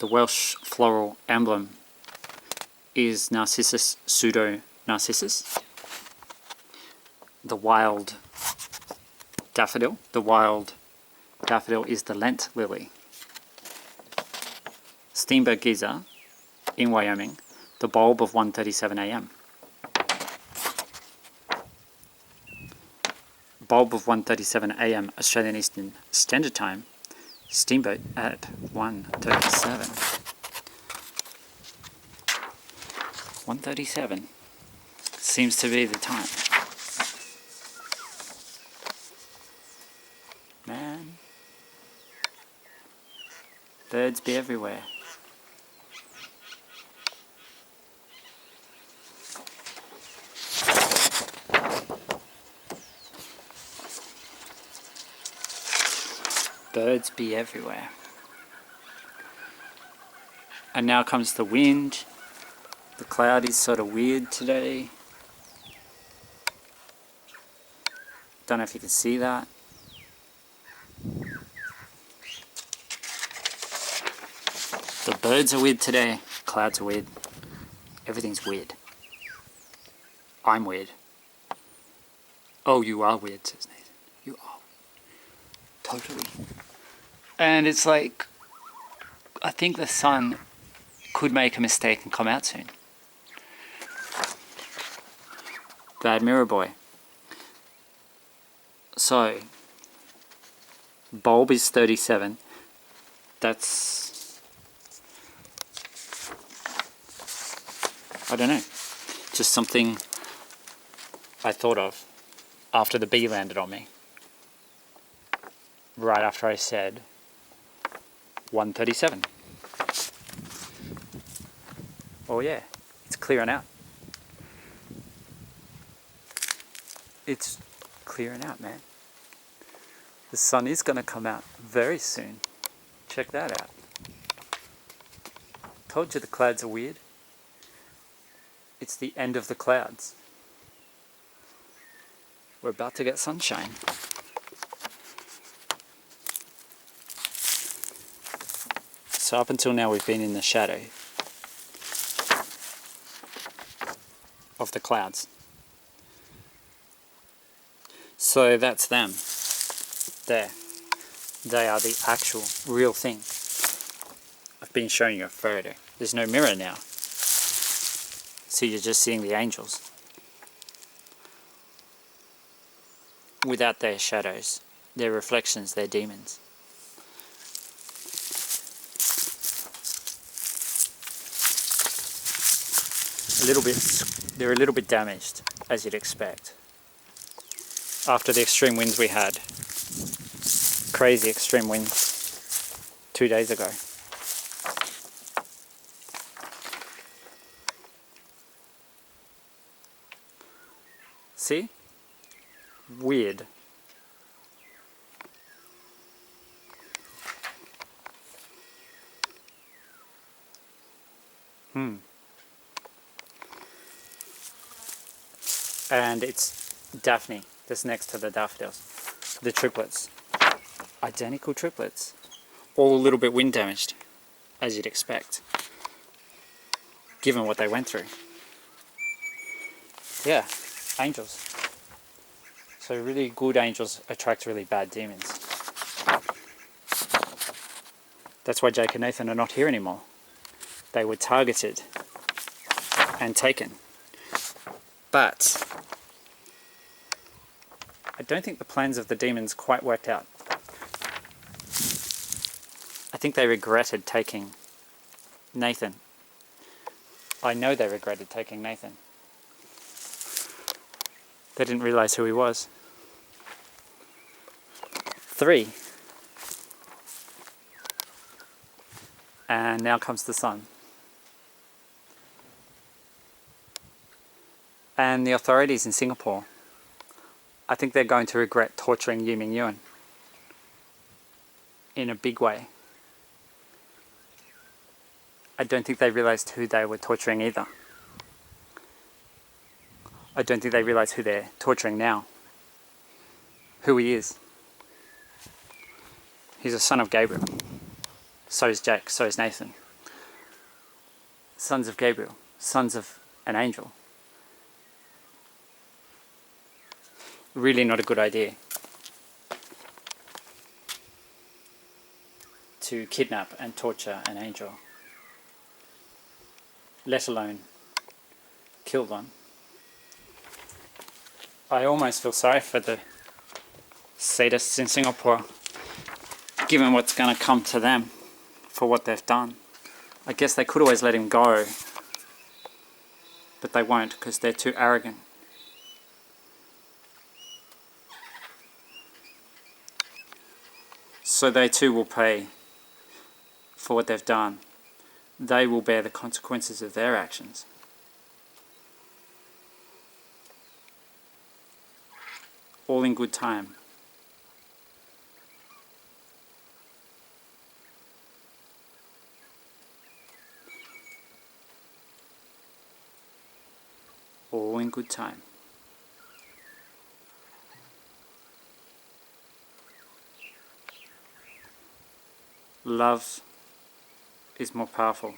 The Welsh floral emblem is Narcissus pseudo-narcissus. The wild daffodil is the Lent lily. Steamboat Geyser in Wyoming, the bulb of 1:37 a.m. Bulb of 1:37 a.m. Australian Eastern Standard Time. Steamboat at 1:37. 1:37 seems to be the time. Man, birds be everywhere. Birds be everywhere. And now comes the wind. The cloud is sort of weird today. Don't know if you can see that. The birds are weird today. Clouds are weird. Everything's weird. I'm weird. Oh, you are weird, says Nathan. You are. Totally. And it's like, I think the sun could make a mistake and come out soon. Bad mirror boy. So, bulb is 37. That's, I don't know, just something I thought of after the bee landed on me. Right after I said 1:37. Oh yeah, it's clearing out. It's clearing out, man. The sun is going to come out very soon. Check that out. Told you the clouds are weird. It's the end of the clouds. We're about to get sunshine. So up until now we've been in the shadow of the clouds. So that's them. There. They are the actual real thing. I've been showing you a photo. There's no mirror now. So you're just seeing the angels. Without their shadows, their reflections, their demons. They're a little bit damaged, as you'd expect. After the extreme winds we had, crazy extreme winds 2 days ago. See? Weird. And it's Daphne that's next to the daffodils. The triplets. Identical triplets. All a little bit wind damaged, as you'd expect, given what they went through. Yeah, angels. So really good angels attract really bad demons. That's why Jake and Nathan are not here anymore. They were targeted and taken. But I don't think the plans of the demons quite worked out. I think they regretted taking Nathan. I know they regretted taking Nathan. They didn't realize who he was. 3. And now comes the sun. And the authorities in Singapore, I think they're going to regret torturing Yu Ming Yuan in a big way. I don't think they realized who they were torturing either. I don't think they realize who they're torturing now. Who he is. He's a son of Gabriel. So is Jake, so is Nathan. sons of Gabriel, sons of an angel. Really not a good idea to kidnap and torture an angel, let alone kill one. I almost feel sorry for the sadists in Singapore, given what's going to come to them for what they've done. I guess they could always let him go, but they won't because they're too arrogant. So they too will pay for what they've done. They will bear the consequences of their actions. All in good time. All in good time. Love is more powerful